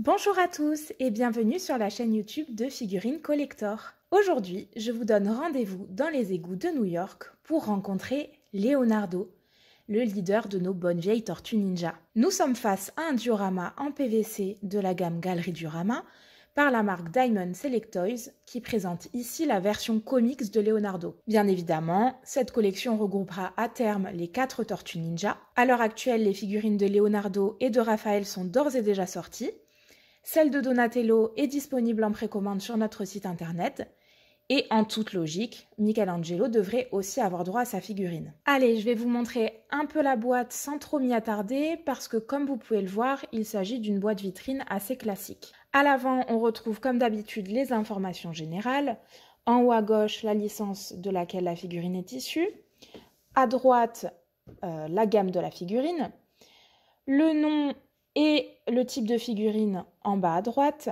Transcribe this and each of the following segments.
Bonjour à tous et bienvenue sur la chaîne YouTube de Figurines Collector. Aujourd'hui, je vous donne rendez-vous dans les égouts de New York pour rencontrer Leonardo, le leader de nos bonnes vieilles tortues ninja. Nous sommes face à un diorama en PVC de la gamme Galerie Diorama par la marque Diamond Select Toys qui présente ici la version comics de Leonardo. Bien évidemment, cette collection regroupera à terme les 4 tortues ninja. À l'heure actuelle, les figurines de Leonardo et de Raphaël sont d'ores et déjà sorties. Celle de Donatello est disponible en précommande sur notre site internet. Et en toute logique, Michelangelo devrait aussi avoir droit à sa figurine. Allez, je vais vous montrer un peu la boîte sans trop m'y attarder parce que comme vous pouvez le voir, il s'agit d'une boîte vitrine assez classique. À l'avant, on retrouve comme d'habitude les informations générales. En haut à gauche, la licence de laquelle la figurine est issue. À droite, la gamme de la figurine. Le nom et le type de figurine en bas à droite.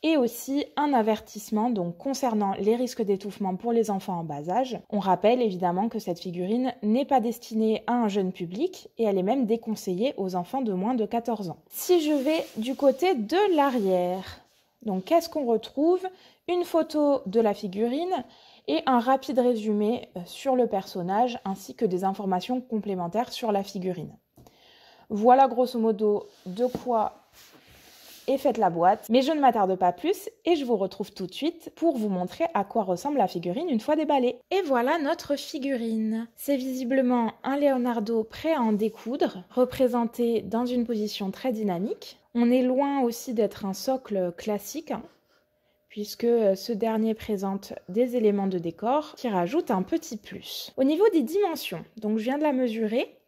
Et aussi un avertissement donc concernant les risques d'étouffement pour les enfants en bas âge. On rappelle évidemment que cette figurine n'est pas destinée à un jeune public et elle est même déconseillée aux enfants de moins de 14 ans. Si je vais du côté de l'arrière, donc qu'est-ce qu'on retrouve? Une photo de la figurine et un rapide résumé sur le personnage ainsi que des informations complémentaires sur la figurine. Voilà grosso modo de quoi est faite la boîte, mais je ne m'attarde pas plus et je vous retrouve tout de suite pour vous montrer à quoi ressemble la figurine une fois déballée. Et voilà notre figurine. C'est visiblement un Leonardo prêt à en découdre, représenté dans une position très dynamique. On est loin aussi d'être un socle classique, puisque ce dernier présente des éléments de décor qui rajoutent un petit plus. Au niveau des dimensions, donc je viens de la mesurer,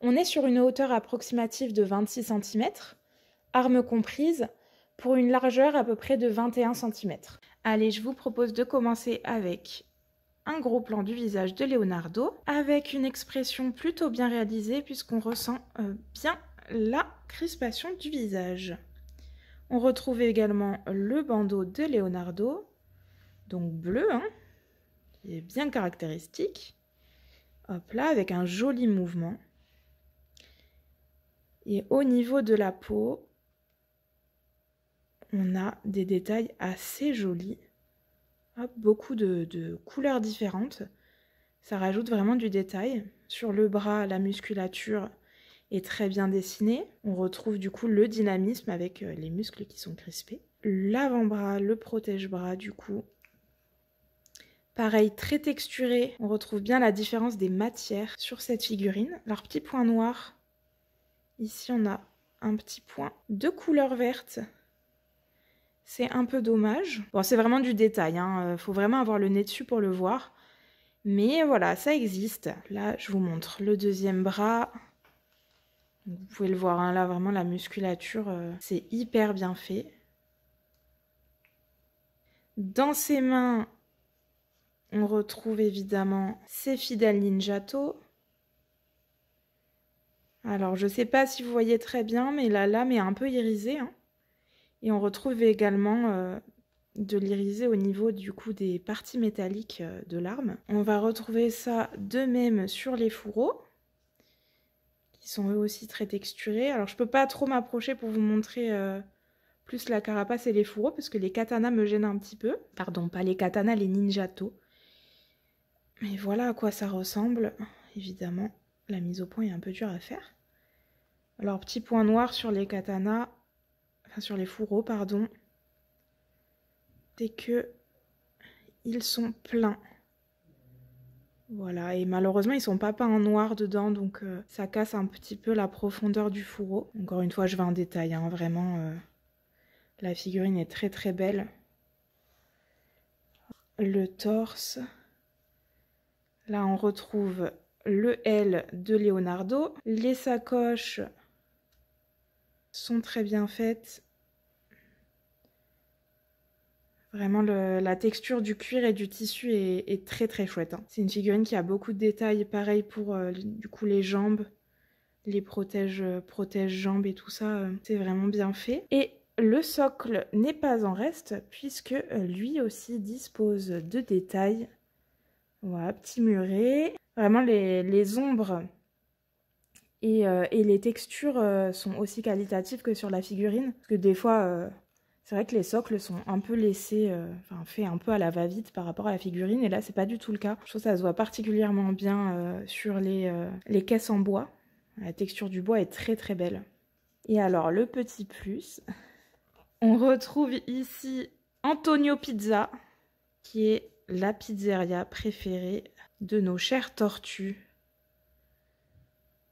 on est sur une hauteur approximative de 26 cm, armes comprises, pour une largeur à peu près de 21 cm. Allez, je vous propose de commencer avec un gros plan du visage de Leonardo, avec une expression plutôt bien réalisée puisqu'on ressent bien la crispation du visage. On retrouve également le bandeau de Leonardo, donc bleu, qui est bien caractéristique. Hop là, avec un joli mouvement. Et au niveau de la peau, on a des détails assez jolis. Hop, beaucoup de couleurs différentes. Ça rajoute vraiment du détail. Sur le bras, la musculature est très bien dessinée. On retrouve du coup le dynamisme avec les muscles qui sont crispés. L'avant-bras, le protège-bras du coup. Pareil, très texturé. On retrouve bien la différence des matières sur cette figurine. Alors, petit point noir. Ici, on a un petit point de couleur verte. C'est un peu dommage. Bon, c'est vraiment du détail, faut vraiment avoir le nez dessus pour le voir. Mais voilà, ça existe. Là, je vous montre le deuxième bras. Vous pouvez le voir, là, vraiment, la musculature, c'est hyper bien fait. Dans ses mains, on retrouve évidemment ses fidèles ninjato. Alors, je ne sais pas si vous voyez très bien, mais la lame est un peu irisée. Et on retrouve également de l'irisé au niveau du coup des parties métalliques de l'arme. On va retrouver ça de même sur les fourreaux, qui sont eux aussi très texturés. Alors, je ne peux pas trop m'approcher pour vous montrer plus la carapace et les fourreaux, parce que les katanas me gênent un petit peu. Pardon, pas les katanas, les ninjato. Mais voilà à quoi ça ressemble. Évidemment, la mise au point est un peu dure à faire. Alors, petit point noir sur les katanas, enfin sur les fourreaux, pardon. C'est que ils sont pleins. Voilà, et malheureusement, ils sont pas peints en noir dedans, donc ça casse un petit peu la profondeur du fourreau. Encore une fois, je vais en détail, vraiment, la figurine est très très belle. Le torse. Là, on retrouve le L de Leonardo. Les sacoches sont très bien faites. Vraiment, la texture du cuir et du tissu est très très chouette. C'est une figurine qui a beaucoup de détails. Pareil pour du coup les jambes, les protège-jambes et tout ça. C'est vraiment bien fait. Et le socle n'est pas en reste puisque lui aussi dispose de détails. Voilà, petit muret. Vraiment les ombres Et les textures sont aussi qualitatives que sur la figurine. Parce que des fois, c'est vrai que les socles sont un peu laissés, faits un peu à la va-vite par rapport à la figurine. Et là, c'est pas du tout le cas. Je trouve que ça se voit particulièrement bien sur les caisses en bois. La texture du bois est très très belle. Et alors, le petit plus, on retrouve ici Antonio Pizza, qui est la pizzeria préférée de nos chères tortues.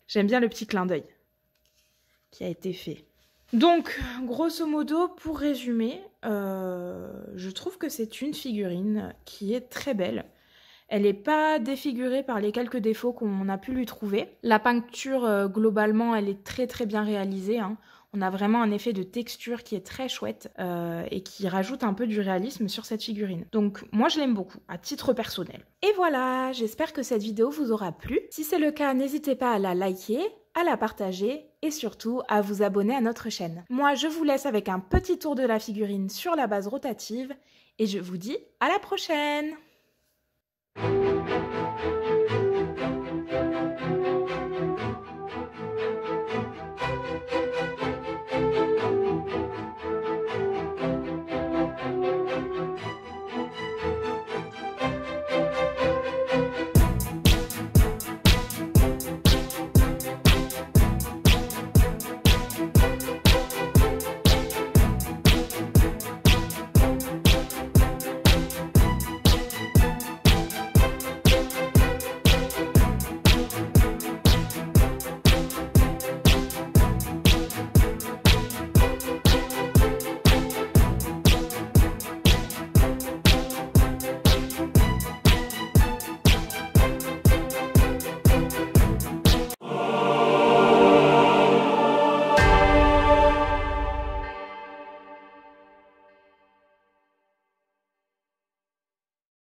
J'aime bien le petit clin d'œil qui a été fait. Donc, grosso modo, pour résumer, je trouve que c'est une figurine qui est très belle. Elle n'est pas défigurée par les quelques défauts qu'on a pu lui trouver. La peinture, globalement, elle est très très bien réalisée, hein. On a vraiment un effet de texture qui est très chouette et qui rajoute un peu du réalisme sur cette figurine. Donc moi je l'aime beaucoup, à titre personnel. Et voilà, j'espère que cette vidéo vous aura plu. Si c'est le cas, n'hésitez pas à la liker, à la partager et surtout à vous abonner à notre chaîne. Moi je vous laisse avec un petit tour de la figurine sur la base rotative et je vous dis à la prochaine!